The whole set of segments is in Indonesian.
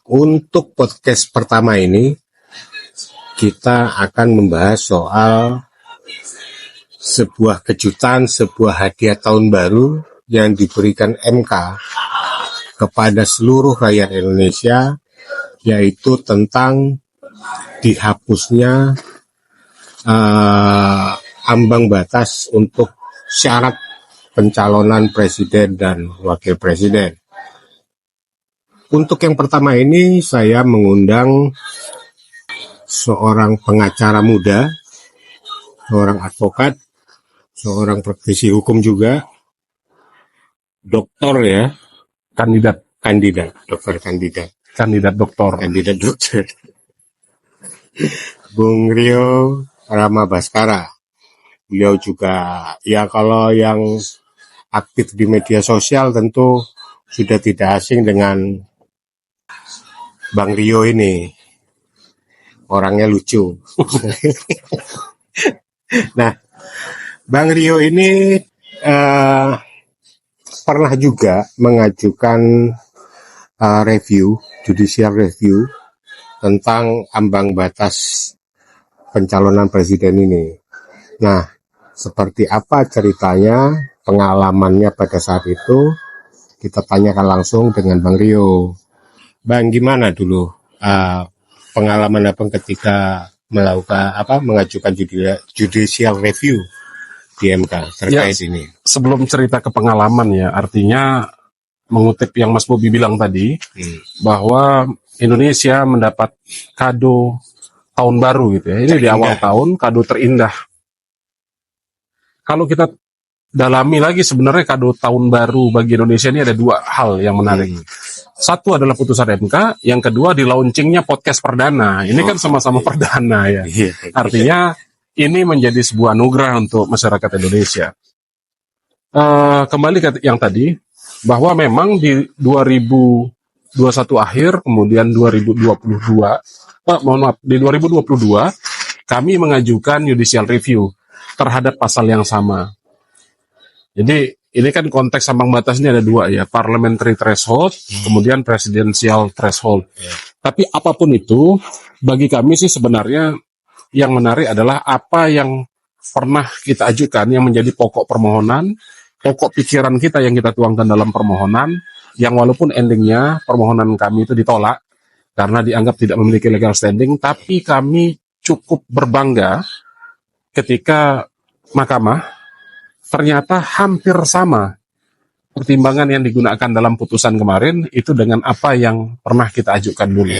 Untuk podcast pertama ini, kita akan membahas soal sebuah kejutan, sebuah hadiah tahun baru yang diberikan MK kepada seluruh rakyat Indonesia, yaitu tentang dihapusnya ambang batas untuk syarat pencalonan presiden dan wakil presiden. Untuk yang pertama ini saya mengundang seorang pengacara muda, seorang advokat, seorang praktisi hukum juga, doktor ya, kandidat doktor, Bung Rio Rama Baskara. Beliau juga, ya kalau yang aktif di media sosial tentu sudah tidak asing dengan Bang Rio ini, orangnya lucu. Nah, Bang Rio ini pernah juga mengajukan judicial review tentang ambang batas pencalonan presiden ini. Nah, seperti apa ceritanya, pengalamannya pada saat itu, kita tanyakan langsung dengan Bang Rio. Bang, gimana dulu pengalaman Abang ketika mengajukan judicial review di MK terkait ini? Sebelum cerita ke pengalaman ya, artinya mengutip yang Mas Bobi bilang tadi, bahwa Indonesia mendapat kado tahun baru gitu ya. Ini di awal tahun, kado terindah. Kalau kita dalami lagi, sebenarnya kado tahun baru bagi Indonesia ini ada dua hal yang menarik. Satu adalah putusan MK, yang kedua di launchingnya podcast perdana. Ini kan sama-sama perdana ya. Artinya ini menjadi sebuah anugerah untuk masyarakat Indonesia. Kembali ke yang tadi, bahwa memang di 2021 akhir, kemudian 2022, di 2022 kami mengajukan judicial review terhadap pasal yang sama. Jadi ini kan konteks ambang batasnya ada dua ya, parliamentary threshold, kemudian presidential threshold. Tapi apapun itu, bagi kami sih sebenarnya yang menarik adalah apa yang pernah kita ajukan yang menjadi pokok permohonan, pokok pikiran kita yang kita tuangkan dalam permohonan, yang walaupun endingnya permohonan kami itu ditolak karena dianggap tidak memiliki legal standing, tapi kami cukup berbangga ketika mahkamah ternyata hampir sama pertimbangan yang digunakan dalam putusan kemarin itu dengan apa yang pernah kita ajukan dulu.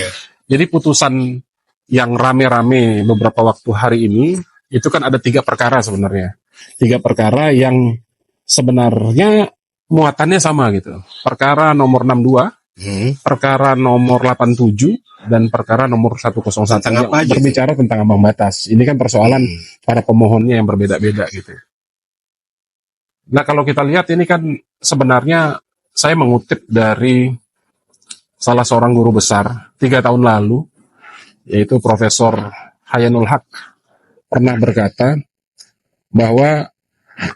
Jadi putusan yang rame-rame beberapa waktu hari ini, itu kan ada 3 perkara sebenarnya. 3 perkara yang sebenarnya muatannya sama gitu. Perkara nomor 62, perkara nomor 87, dan perkara nomor 101 yang berbicara tentang ambang batas. Ini kan persoalan para pemohonnya yang berbeda-beda gitu. Nah, kalau kita lihat ini kan sebenarnya saya mengutip dari salah seorang guru besar 3 tahun lalu, yaitu Profesor Hayanul Haq, pernah berkata bahwa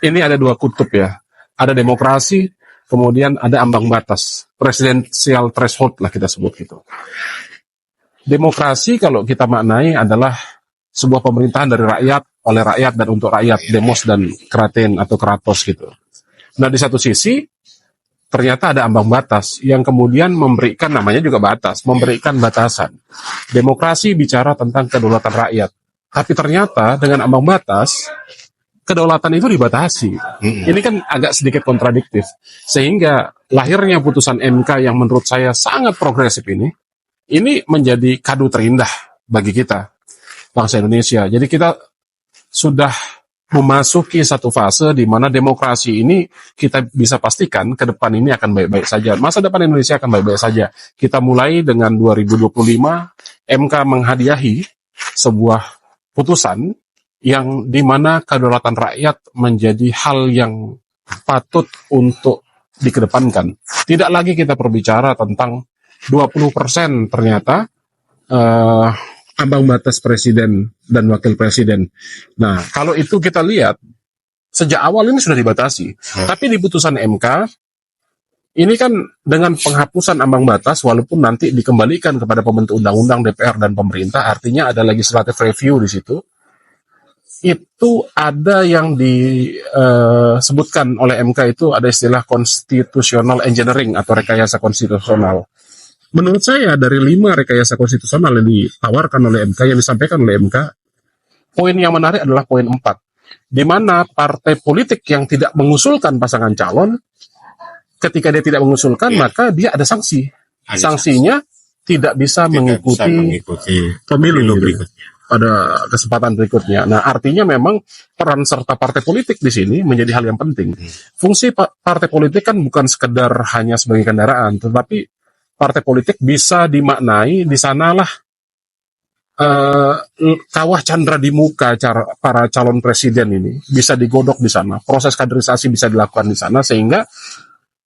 ini ada 2 kutub ya. Ada demokrasi, kemudian ada ambang batas. Presidential threshold lah kita sebut gitu. Demokrasi kalau kita maknai adalah sebuah pemerintahan dari rakyat, oleh rakyat, dan untuk rakyat, demos dan kraten atau kratos gitu. Nah, di satu sisi ternyata ada ambang batas yang kemudian memberikan, namanya juga batas, memberikan batasan. Demokrasi bicara tentang kedaulatan rakyat, tapi ternyata dengan ambang batas kedaulatan itu dibatasi. Ini kan agak sedikit kontradiktif, sehingga lahirnya putusan MK yang menurut saya sangat progresif ini menjadi kado terindah bagi kita bangsa Indonesia. Jadi kita sudah memasuki satu fase di mana demokrasi ini kita bisa pastikan ke depan ini akan baik-baik saja. Masa depan Indonesia akan baik-baik saja. Kita mulai dengan 2025, MK menghadiahi sebuah putusan yang di mana kedaulatan rakyat menjadi hal yang patut untuk dikedepankan. Tidak lagi kita berbicara tentang 20% ternyata ambang batas presiden dan wakil presiden. Nah, kalau itu kita lihat, sejak awal ini sudah dibatasi. Tapi di putusan MK, Ini kan dengan penghapusan ambang batas, walaupun nanti dikembalikan kepada pembentuk undang-undang DPR dan pemerintah, artinya ada legislative review di situ. Itu ada yang disebutkan oleh MK, itu ada istilah constitutional engineering atau rekayasa konstitusional. Menurut saya dari 5 rekayasa konstitusional yang ditawarkan oleh MK, yang disampaikan oleh MK, poin yang menarik adalah poin 4, di mana partai politik yang tidak mengusulkan pasangan calon, ketika dia tidak mengusulkan, maka dia ada sanksi. Sanksinya tidak bisa mengikuti pemilu berikutnya pada kesempatan berikutnya. Nah, artinya memang peran serta partai politik di sini menjadi hal yang penting. Fungsi partai politik kan bukan sekedar hanya sebagai kendaraan, tetapi partai politik bisa dimaknai di sanalah kawah candra di muka para calon presiden ini bisa digodok di sana. Proses kaderisasi bisa dilakukan di sana, sehingga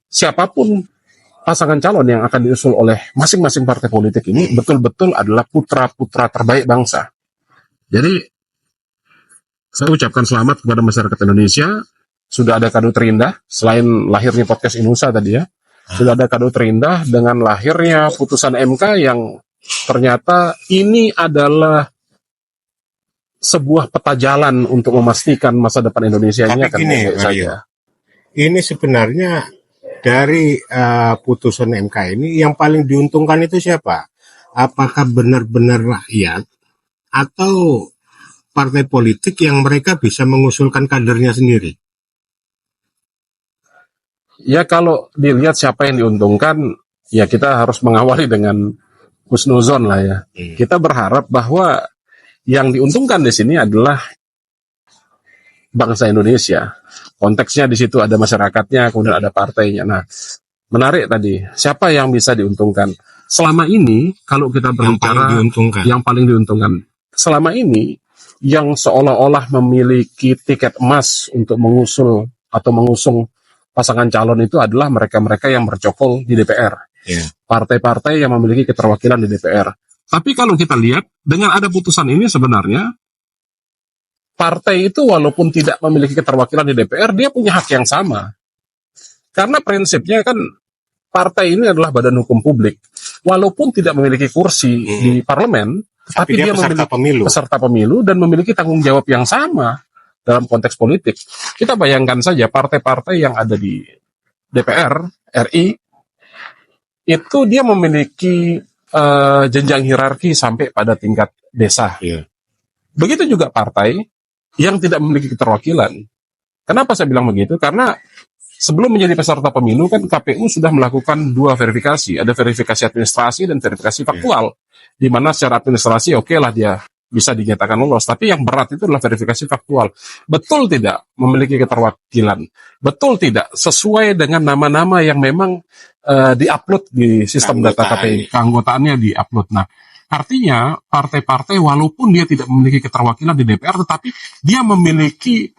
siapapun pasangan calon yang akan diusul oleh masing-masing partai politik ini betul-betul adalah putra-putra terbaik bangsa. Jadi, saya ucapkan selamat kepada masyarakat Indonesia. Sudah ada kado terindah, selain lahirnya podcast Inusa tadi ya, sudah ada kado terindah dengan lahirnya putusan MK yang ternyata ini adalah sebuah peta jalan untuk memastikan masa depan Indonesia ini akan baik saja. Ini sebenarnya dari putusan MK ini yang paling diuntungkan itu siapa? Apakah benar-benar rakyat atau partai politik yang mereka bisa mengusulkan kadernya sendiri? Ya, kalau dilihat siapa yang diuntungkan, ya kita harus mengawali dengan husnuzon lah ya. Kita berharap bahwa yang diuntungkan di sini adalah bangsa Indonesia. Konteksnya di situ ada masyarakatnya, kemudian ada partainya. Nah, menarik tadi, siapa yang bisa diuntungkan? Selama ini, kalau kita berbicara yang paling diuntungkan, selama ini yang seolah-olah memiliki tiket emas untuk mengusul atau mengusung pasangan calon itu adalah mereka-mereka yang bercokol di DPR. Partai-partai yang memiliki keterwakilan di DPR. Tapi kalau kita lihat, dengan ada putusan ini sebenarnya, partai itu walaupun tidak memiliki keterwakilan di DPR, dia punya hak yang sama. Karena prinsipnya kan, partai ini adalah badan hukum publik. Walaupun tidak memiliki kursi di parlemen, tapi dia memiliki peserta pemilu dan memiliki tanggung jawab yang sama dalam konteks politik. Kita bayangkan saja partai-partai yang ada di DPR RI itu dia memiliki jenjang hierarki sampai pada tingkat desa. Begitu juga partai yang tidak memiliki keterwakilan. Kenapa saya bilang begitu? Karena sebelum menjadi peserta pemilu kan KPU sudah melakukan 2 verifikasi. Ada verifikasi administrasi dan verifikasi faktual. Di mana secara administrasi oke lah dia bisa dinyatakan lolos. Tapi yang berat itu adalah verifikasi faktual. Betul tidak memiliki keterwakilan? Betul tidak sesuai dengan nama-nama yang memang di-upload di sistem data KPU? Keanggotaannya di-upload. Nah, artinya partai-partai walaupun dia tidak memiliki keterwakilan di DPR, tetapi dia memiliki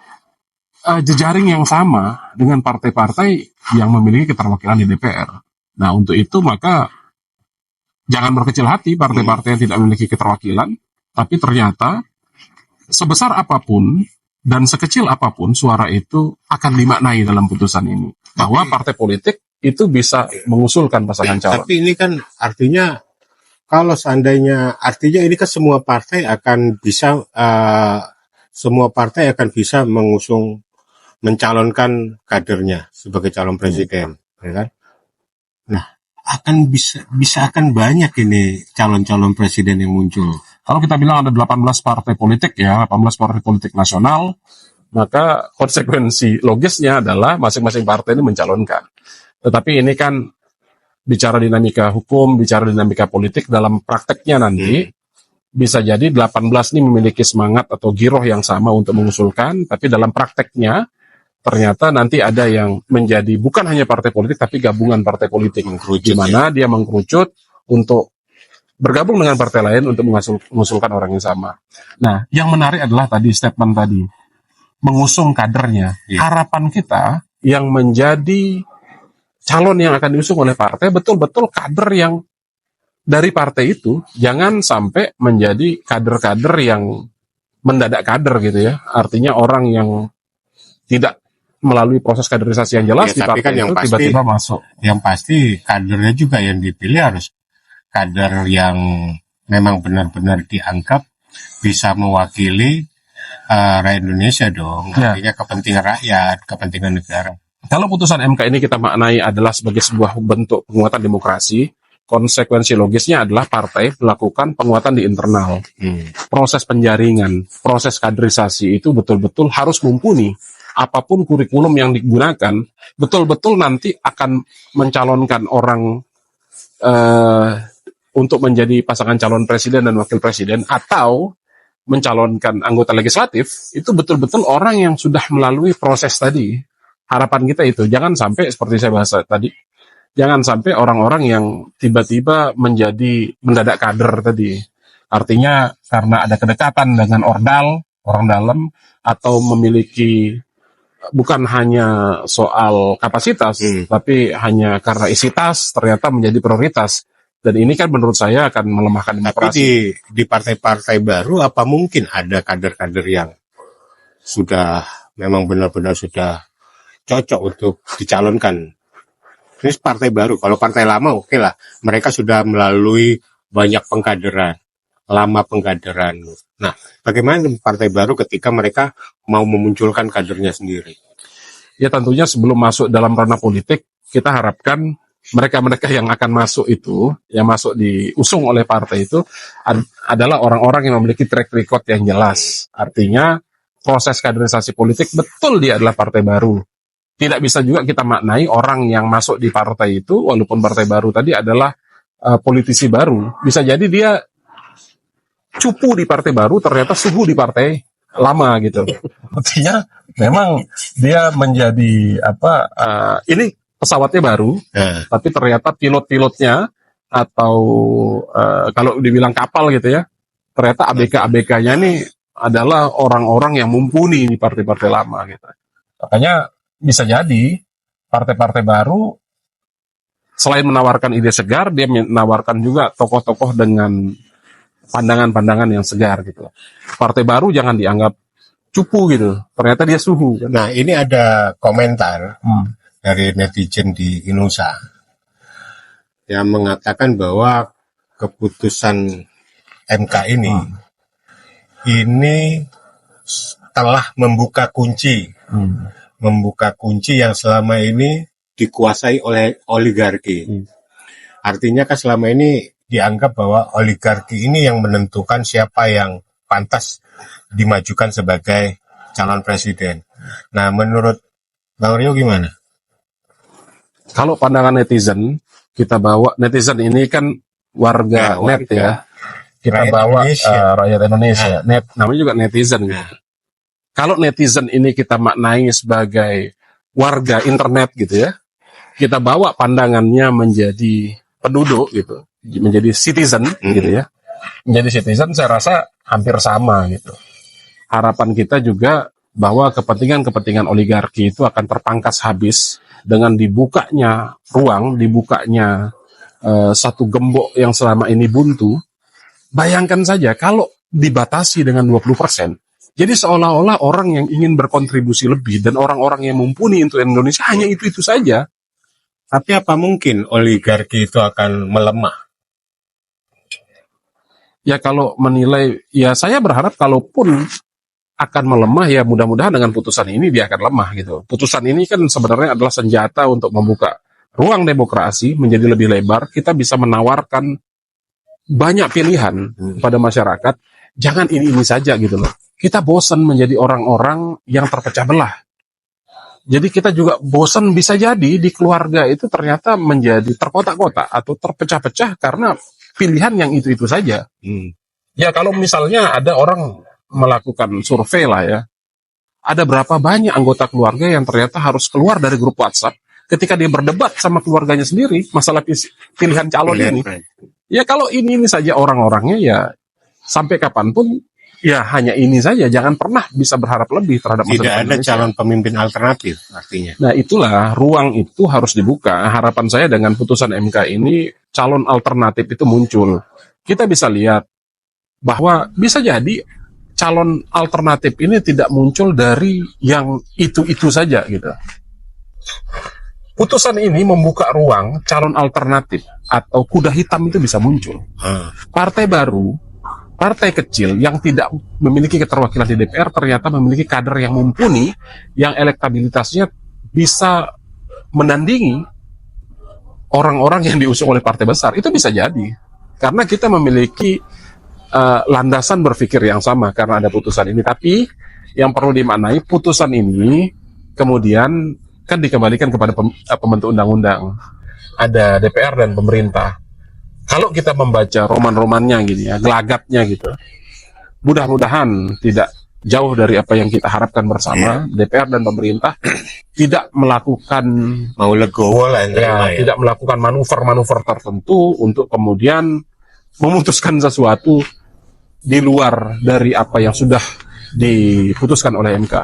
jejaring yang sama dengan partai-partai yang memiliki keterwakilan di DPR. Nah, untuk itu maka jangan berkecil hati partai-partai yang tidak memiliki keterwakilan, tapi ternyata sebesar apapun dan sekecil apapun suara itu akan dimaknai dalam putusan ini. Bahwa partai politik itu bisa mengusulkan pasangan calon. Tapi ini kan artinya, kalau seandainya, artinya ini kan semua partai akan bisa mengusung, mencalonkan kadernya sebagai calon presiden, ya kan? Nah, akan akan banyak ini calon-calon presiden yang muncul. Kalau kita bilang ada 18 partai politik ya, 18 partai politik nasional, maka konsekuensi logisnya adalah masing-masing partai ini mencalonkan. Tetapi ini kan bicara dinamika hukum, bicara dinamika politik, dalam prakteknya nanti bisa jadi 18 ini memiliki semangat atau giroh yang sama untuk mengusulkan, tapi dalam prakteknya ternyata nanti ada yang menjadi bukan hanya partai politik tapi gabungan partai politik, di mana dia mengkerucut untuk bergabung dengan partai lain untuk mengusulkan orang yang sama. Nah, yang menarik adalah tadi statement tadi, mengusung kadernya. Harapan kita yang menjadi calon yang akan diusung oleh partai betul-betul kader yang dari partai itu, jangan sampai menjadi kader-kader yang mendadak kader gitu ya. Artinya orang yang tidak melalui proses kaderisasi yang jelas Ya, di tapi partai kan yang itu pasti, tiba-tiba masuk. yang pasti kadernya juga yang dipilih harus kader yang memang benar-benar dianggap bisa mewakili rakyat Indonesia dong. Ya. Artinya kepentingan rakyat, kepentingan negara. Kalau putusan MK ini kita maknai adalah sebagai sebuah bentuk penguatan demokrasi, konsekuensi logisnya adalah partai melakukan penguatan di internal. Proses penjaringan, proses kaderisasi itu betul-betul harus mumpuni. Apapun kurikulum yang digunakan, betul-betul nanti akan mencalonkan orang untuk menjadi pasangan calon presiden dan wakil presiden, atau mencalonkan anggota legislatif, itu betul-betul orang yang sudah melalui proses tadi. Harapan kita itu, jangan sampai seperti saya bahas tadi, jangan sampai orang-orang yang tiba-tiba menjadi mendadak kader tadi. Artinya karena ada kedekatan dengan orang dalam, atau memiliki bukan hanya soal kapasitas, tapi hanya karena isi tas ternyata menjadi prioritas. Dan ini kan menurut saya akan melemahkan demokrasi. Tapi di partai-partai baru apa mungkin ada kader-kader yang sudah memang benar-benar sudah cocok untuk dicalonkan? Ini partai baru. Kalau partai lama oke lah, mereka sudah melalui banyak pengkaderan, lama pengkaderan. Nah, bagaimana partai baru ketika mereka mau memunculkan kadernya sendiri? Ya tentunya sebelum masuk dalam ranah politik, kita harapkan mereka-mereka yang akan masuk itu, yang masuk diusung oleh partai itu adalah orang-orang yang memiliki track record yang jelas. Artinya proses kaderisasi politik betul dia adalah partai baru. Tidak bisa juga kita maknai orang yang masuk di partai itu, walaupun partai baru tadi adalah politisi baru. Bisa jadi dia cupu di partai baru, ternyata suhu di partai lama gitu. Artinya memang dia menjadi ini pesawatnya baru, tapi ternyata pilot-pilotnya atau kalau dibilang kapal gitu ya, ternyata ABK-ABK-nya ini adalah orang-orang yang mumpuni di partai-partai lama gitu. Makanya bisa jadi partai-partai baru selain menawarkan ide segar, dia menawarkan juga tokoh-tokoh dengan pandangan-pandangan yang segar gitu. Partai baru jangan dianggap cupu gitu, ternyata dia suhu. Nah, ini ada komentar dari netizen di Indonesia yang mengatakan bahwa keputusan MK ini telah membuka kunci yang selama ini dikuasai oleh oligarki. Artinya kan selama ini dianggap bahwa oligarki ini yang menentukan siapa yang pantas dimajukan sebagai calon presiden. Nah, menurut Bang Rio gimana? Kalau pandangan netizen, kita bawa netizen ini kan warga net ya. Kita rakyat bawa rakyat Indonesia. Net namanya juga netizen. Kalau netizen ini kita maknai sebagai warga internet gitu ya. Kita bawa pandangannya menjadi penduduk gitu, menjadi citizen gitu ya. Menjadi citizen saya rasa hampir sama gitu. Harapan kita juga bahwa kepentingan-kepentingan oligarki itu akan terpangkas habis dengan dibukanya ruang, dibukanya satu gembok yang selama ini buntu. Bayangkan saja kalau dibatasi dengan 20%. Jadi seolah-olah orang yang ingin berkontribusi lebih dan orang-orang yang mumpuni untuk Indonesia hanya itu-itu saja. Tapi apa mungkin oligarki itu akan melemah? Ya kalau menilai, ya saya berharap kalaupun akan melemah, ya mudah-mudahan dengan putusan ini dia akan lemah gitu. Putusan ini kan sebenarnya adalah senjata untuk membuka ruang demokrasi menjadi lebih lebar. Kita bisa menawarkan banyak pilihan pada masyarakat. Jangan ini saja gitu loh. Kita bosan menjadi orang-orang yang terpecah belah. Jadi kita juga bosan bisa jadi di keluarga itu ternyata menjadi terkotak-kotak atau terpecah-pecah karena pilihan yang itu-itu saja. Ya kalau misalnya ada orang melakukan survei lah ya, ada berapa banyak anggota keluarga yang ternyata harus keluar dari grup WhatsApp ketika dia berdebat sama keluarganya sendiri masalah pilihan calon ini. Ya kalau ini saja orang-orangnya ya sampai kapanpun ya hanya ini saja, jangan pernah bisa berharap lebih terhadap masa depan Tidak ada Indonesia. calon pemimpin alternatif artinya. Nah itulah ruang itu harus dibuka. Harapan saya dengan putusan MK ini calon alternatif itu muncul. Kita bisa lihat bahwa bisa jadi calon alternatif ini tidak muncul dari yang itu-itu saja gitu. Putusan ini membuka ruang calon alternatif atau kuda hitam itu bisa muncul. Partai baru, partai kecil yang tidak memiliki keterwakilan di DPR ternyata memiliki kader yang mumpuni, yang elektabilitasnya bisa menandingi orang-orang yang diusung oleh partai besar. Itu bisa jadi. Karena kita memiliki landasan berpikir yang sama karena ada putusan ini. Tapi yang perlu dimaknai, putusan ini kemudian kan dikembalikan kepada pembentuk undang-undang. Ada DPR dan pemerintah. Kalau kita membaca roman-romannya gitu ya, gelagatnya gitu, mudah-mudahan tidak jauh dari apa yang kita harapkan bersama. DPR dan pemerintah tidak melakukan Mau legowo lah tidak melakukan manuver-manuver tertentu untuk kemudian memutuskan sesuatu di luar dari apa yang sudah diputuskan oleh MK.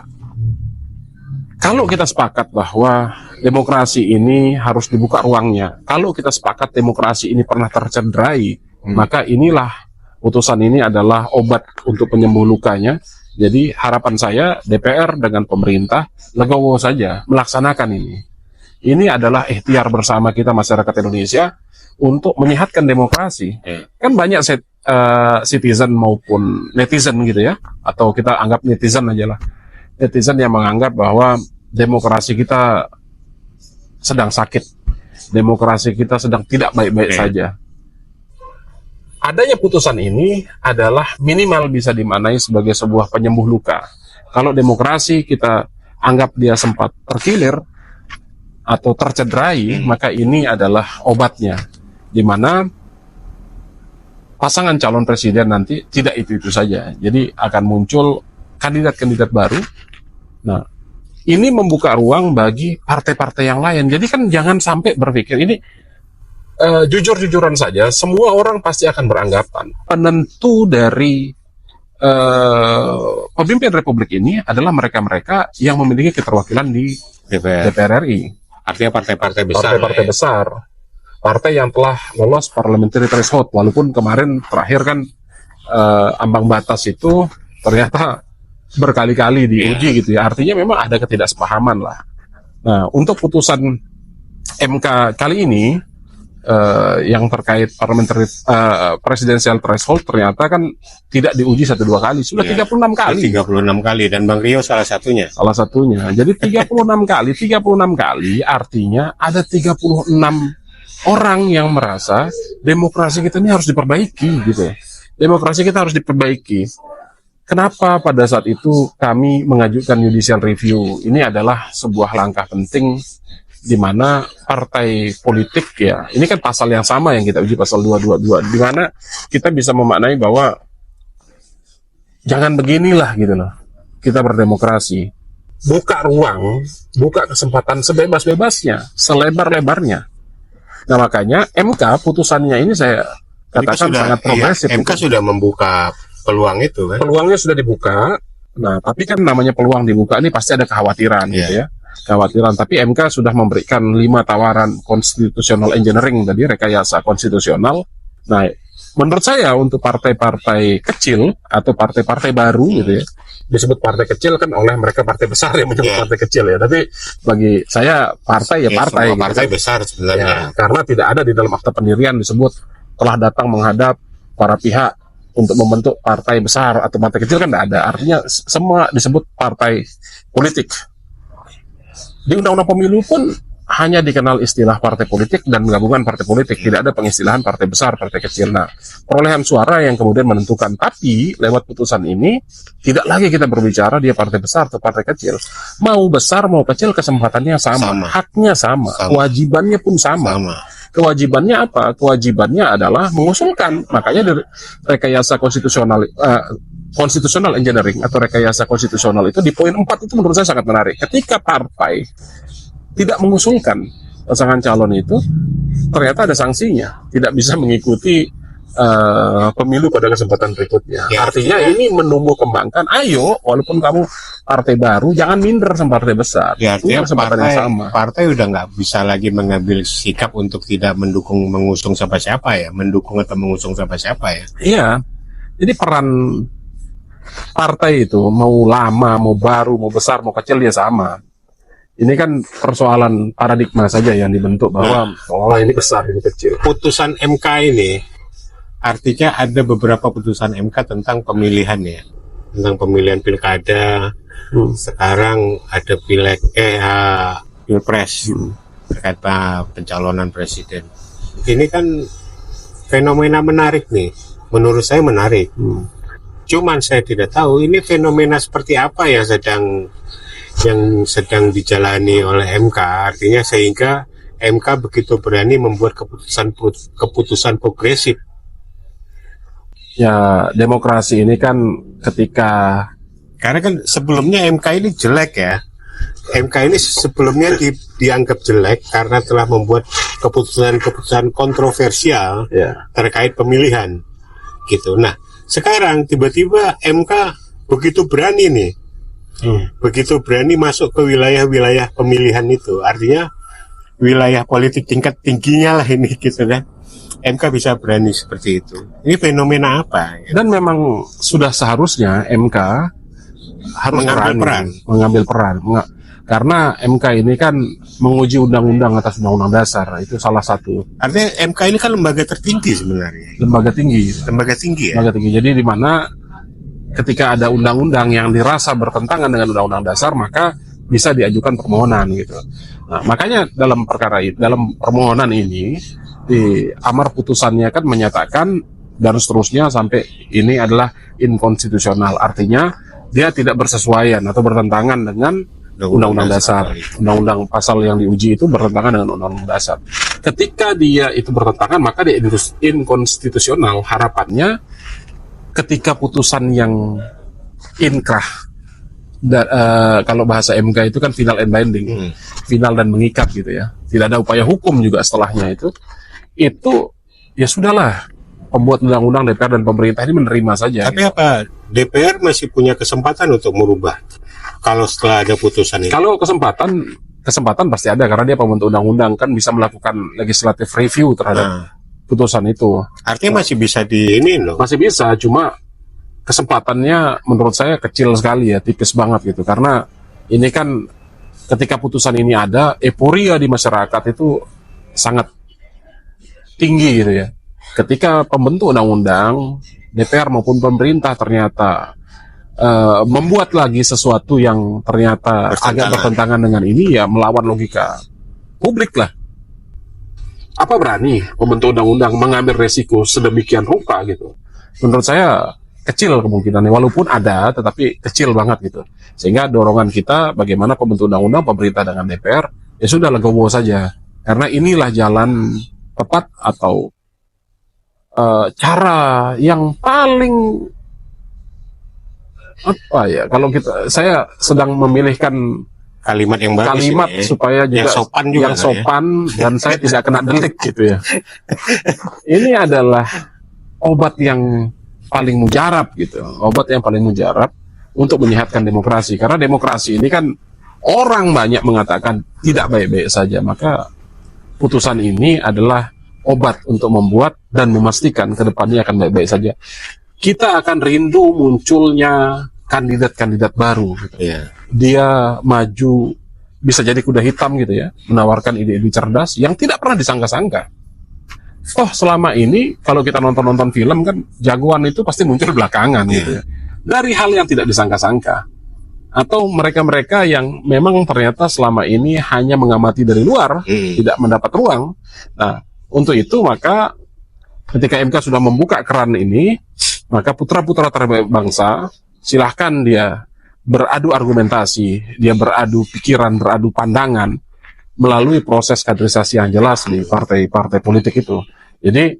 Kalau kita sepakat bahwa demokrasi ini harus dibuka ruangnya, kalau kita sepakat demokrasi ini pernah tercederai, maka inilah putusan ini adalah obat untuk penyembuh lukanya. Jadi harapan saya DPR dengan pemerintah legowo saja melaksanakan ini. Ini adalah ikhtiar bersama kita masyarakat Indonesia untuk menyehatkan demokrasi. Kan banyak citizen maupun netizen gitu ya, atau kita anggap netizen aja lah. Netizen yang menganggap bahwa demokrasi kita sedang sakit, demokrasi kita sedang tidak baik-baik saja. Adanya putusan ini adalah minimal bisa dimaknai sebagai sebuah penyembuh luka. Kalau demokrasi kita anggap dia sempat terkilir atau tercederai, maka ini adalah obatnya, di mana pasangan calon presiden nanti tidak itu-itu saja. Jadi akan muncul kandidat-kandidat baru. Nah, ini membuka ruang bagi partai-partai yang lain. Jadi kan jangan sampai berpikir ini jujur-jujuran saja, semua orang pasti akan beranggapan penentu dari pemimpin republik ini adalah mereka-mereka yang memiliki keterwakilan di DPR RI. Artinya partai-partai besar. Partai-partai besar. Partai yang telah lolos parliamentary threshold, walaupun kemarin terakhir kan ambang batas itu ternyata berkali-kali diuji gitu ya. Artinya memang ada ketidaksepahaman lah. Nah, untuk putusan MK kali ini yang terkait parliamentary presidential threshold ternyata kan tidak diuji 1-2 kali, sudah 36 kali. 36 kali dan Bang Rio salah satunya. Salah satunya. Jadi 36 kali, 36 kali artinya ada 36 orang yang merasa demokrasi kita ini harus diperbaiki gitu ya. Demokrasi kita harus diperbaiki. Kenapa pada saat itu kami mengajukan judicial review? Ini adalah sebuah langkah penting di mana partai politik ya, ini kan pasal yang sama yang kita uji, pasal 222, di mana kita bisa memaknai bahwa jangan beginilah gitu loh, kita berdemokrasi. Buka ruang, buka kesempatan sebebas-bebasnya, selebar-lebarnya. Nah makanya MK putusannya ini saya katakan sangat progresif. MK sudah membuka peluang itu kan? Peluangnya sudah dibuka. Nah tapi kan namanya peluang dibuka ini pasti ada kekhawatiran gitu ya. Kekhawatiran, tapi MK sudah memberikan 5 tawaran constitutional engineering tadi, rekayasa konstitusional. Nah, menurut saya untuk partai-partai kecil atau partai-partai baru gitu ya, disebut partai kecil kan oleh mereka partai besar yang menyebut partai kecil ya, tapi bagi saya partai ya partai. Semua partai gitu besar sebenarnya. Ya, karena tidak ada di dalam akta pendirian disebut telah datang menghadap para pihak untuk membentuk partai besar atau partai kecil, kan tidak ada. Artinya semua disebut partai politik. Di Undang-Undang Pemilu pun hanya dikenal istilah partai politik dan gabungan partai politik, tidak ada pengistilahan partai besar, partai kecil. Nah, perolehan suara yang kemudian menentukan. Tapi lewat putusan ini tidak lagi kita berbicara dia partai besar atau partai kecil. Mau besar mau kecil kesempatannya sama. Haknya sama. Kewajibannya pun sama. Kewajibannya apa? Kewajibannya adalah mengusulkan. Makanya dari rekayasa constitutional engineering atau rekayasa konstitusional itu di poin 4 itu menurut saya sangat menarik. Ketika partai tidak mengusulkan pasangan calon itu, ternyata ada sanksinya, tidak bisa mengikuti pemilu pada kesempatan berikutnya. Ya, artinya ini menumbuh kembangkan, ayo walaupun kamu partai baru jangan minder sama partai besar. Ya, artinya partai udah nggak bisa lagi mengambil sikap untuk tidak mengusung siapa-siapa ya, mendukung atau mengusung siapa-siapa ya. Iya, jadi peran partai itu mau lama, mau baru, mau besar, mau kecil dia sama. Ini kan persoalan paradigma saja yang dibentuk bahwa seolah ini besar, ini kecil. Putusan MK ini artinya ada beberapa putusan MK tentang pemilihan ya, tentang pemilihan pilkada. Sekarang ada pilpres terkait pencalonan presiden. Ini kan fenomena menarik nih, menurut saya menarik. Cuman saya tidak tahu ini fenomena seperti apa yang sedang dijalani oleh MK, artinya sehingga MK begitu berani membuat keputusan progresif. Ya, demokrasi ini kan Karena kan sebelumnya MK ini jelek ya. MK ini sebelumnya dianggap jelek karena telah membuat keputusan-keputusan kontroversial terkait pemilihan gitu. Nah, sekarang tiba-tiba MK begitu berani nih. Begitu berani masuk ke wilayah-wilayah pemilihan itu. Artinya wilayah politik tingkat tingginya lah ini gitu kan. MK bisa berani seperti itu. Ini fenomena apa? dan memang sudah seharusnya MK harus mengambil peran. Karena MK ini kan menguji undang-undang atas undang-undang dasar, itu salah satu. Artinya MK ini kan lembaga tertinggi sebenarnya. Lembaga tinggi ya. Lembaga tinggi. Jadi di mana ketika ada undang-undang yang dirasa bertentangan dengan undang-undang dasar, maka bisa diajukan permohonan gitu. Nah, makanya dalam permohonan ini di amar putusannya kan menyatakan dan seterusnya sampai ini adalah inkonstitusional. Artinya dia tidak bersesuaian atau bertentangan dengan undang-undang dasar. Undang-undang pasal yang diuji itu bertentangan dengan undang-undang dasar. Ketika dia itu bertentangan, maka dia inkonstitusional. Harapannya ketika putusan yang inkrah, kalau bahasa MK itu kan final and binding, final dan mengikat gitu ya. Tidak ada upaya hukum juga setelahnya itu ya sudahlah. Pembuat undang-undang DPR dan pemerintah ini menerima saja. Tapi apa DPR masih punya kesempatan untuk merubah kalau setelah ada putusan ini? Kalau kesempatan pasti ada karena dia pembentuk undang-undang kan bisa melakukan legislative review terhadap putusan itu. Artinya masih bisa loh. Masih bisa, cuma kesempatannya menurut saya kecil sekali ya, tipis banget gitu. Karena ini kan ketika putusan ini ada, euforia di masyarakat itu sangat tinggi gitu ya. Ketika pembentuk undang-undang, DPR maupun pemerintah ternyata membuat lagi sesuatu yang ternyata agak bertentangan dengan ini, ya melawan logika publik lah. Apa berani pembentuk undang-undang mengambil resiko sedemikian rupa gitu? Menurut saya kecil kemungkinannya, walaupun ada, tetapi kecil banget gitu. Sehingga dorongan kita bagaimana pembentuk undang-undang, pemerintah dengan DPR, ya sudah legowo saja. Karena inilah jalan tepat atau cara yang paling apa ya, kalau saya sedang memilihkan kalimat yang bagus, supaya juga yang sopan dan saya tidak kena delik gitu ya. Ini adalah obat yang paling mujarab gitu, obat yang paling mujarab untuk menyehatkan demokrasi. Karena demokrasi ini kan orang banyak mengatakan tidak baik-baik saja, maka putusan ini adalah obat untuk membuat dan memastikan ke depannya akan baik-baik saja. Kita akan rindu munculnya kandidat-kandidat baru gitu. Dia maju, bisa jadi kuda hitam gitu ya, menawarkan ide-ide cerdas yang tidak pernah disangka-sangka. Selama ini kalau kita nonton film kan jagoan itu pasti muncul belakangan gitu ya. Dari hal yang tidak disangka-sangka. Atau mereka-mereka yang memang ternyata selama ini hanya mengamati dari luar, tidak mendapat ruang. Nah, untuk itu maka ketika MK sudah membuka keran ini, maka putra-putra terbaik bangsa silahkan dia beradu argumentasi, dia beradu pikiran, beradu pandangan melalui proses kaderisasi yang jelas di partai-partai politik itu. Jadi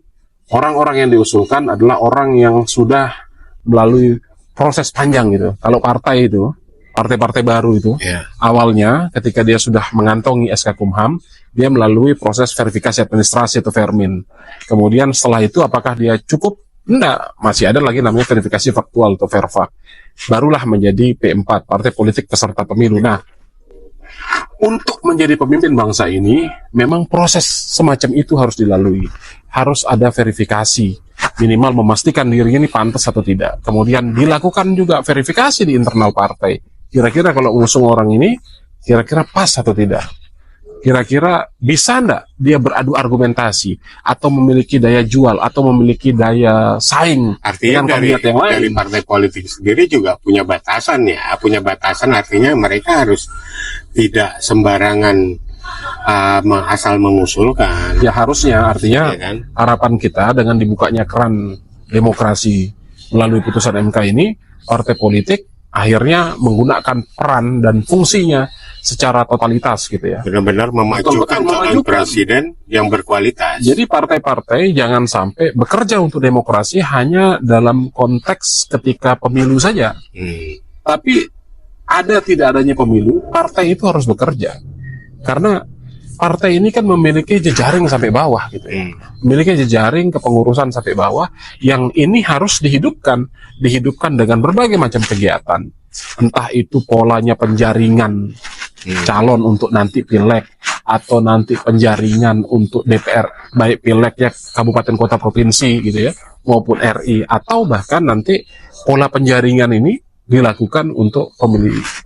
orang-orang yang diusulkan adalah orang yang sudah melalui proses panjang gitu. Kalau partai itu, partai-partai baru itu, awalnya ketika dia sudah mengantongi SK Kumham, dia melalui proses verifikasi administrasi atau Vermin. Kemudian setelah itu apakah dia cukup? Enggak, masih ada lagi namanya verifikasi faktual atau Verfak. Barulah menjadi P4, Partai Politik Peserta Pemilu. Nah, untuk menjadi pemimpin bangsa ini, memang proses semacam itu harus dilalui. Harus ada verifikasi. minimal memastikan dirinya ini pantas atau tidak. Kemudian dilakukan juga verifikasi di internal partai. Kira-kira kalau mengusung orang ini, kira-kira pas atau tidak? Kira-kira bisa enggak dia beradu argumentasi atau memiliki daya jual atau memiliki daya saing Artinya dengan dari kandidat yang lain? partai politik sendiri juga punya batasan ya, punya batasan, artinya mereka harus tidak sembarangan asal mengusulkan, Ya harusnya, artinya ya kan? harapan kita dengan dibukanya keran demokrasi melalui putusan MK ini, partai politik akhirnya menggunakan peran dan fungsinya secara totalitas gitu ya. Benar-benar memajukan Betul-betul calon memajukan. presiden yang berkualitas. Jadi partai-partai jangan sampai bekerja untuk demokrasi hanya dalam konteks ketika pemilu saja. Tapi ada tidak adanya pemilu, partai itu harus bekerja. Karena partai ini kan memiliki jejaring sampai bawah gitu ya. Memiliki jejaring kepengurusan sampai bawah yang ini harus dihidupkan dengan berbagai macam kegiatan. Entah itu polanya penjaringan calon untuk nanti pileg atau nanti penjaringan untuk DPR, baik pileknya kabupaten kota provinsi gitu ya, maupun RI, atau bahkan nanti pola penjaringan ini dilakukan untuk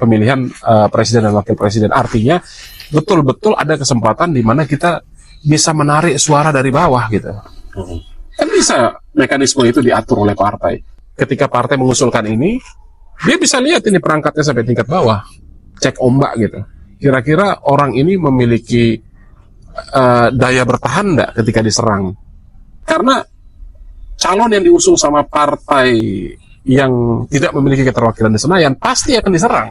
pemilihan presiden dan wakil presiden. Artinya betul-betul ada kesempatan di mana kita bisa menarik suara dari bawah gitu. Kan bisa mekanisme itu diatur oleh partai. Ketika partai mengusulkan ini, dia bisa lihat ini perangkatnya sampai tingkat bawah, cek ombak gitu. Kira-kira orang ini memiliki daya bertahan enggak ketika diserang? Karena calon yang diusung sama partai yang tidak memiliki keterwakilan di Senayan pasti akan diserang.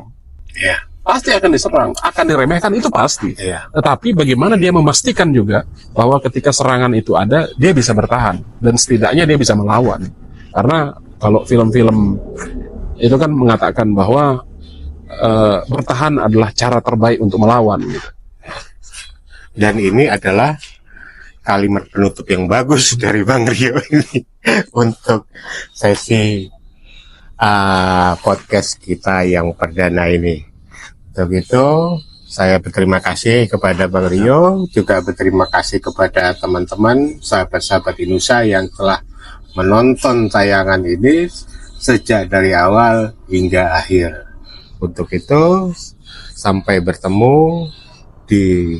Ya. Pasti akan diserang, akan diremehkan, itu pasti. Ya. Tetapi bagaimana dia memastikan juga bahwa ketika serangan itu ada, dia bisa bertahan dan setidaknya dia bisa melawan. Karena kalau film-film itu kan mengatakan bahwa bertahan adalah cara terbaik untuk melawan gitu. Dan ini adalah kalimat penutup yang bagus dari Bang Rio ini untuk sesi podcast kita yang perdana ini. Untuk itu saya berterima kasih kepada Bang Rio, juga berterima kasih kepada teman-teman sahabat-sahabat Inusa yang telah menonton tayangan ini sejak dari awal hingga akhir. Untuk itu, sampai bertemu di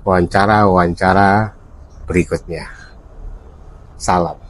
wawancara-wawancara berikutnya. Salam.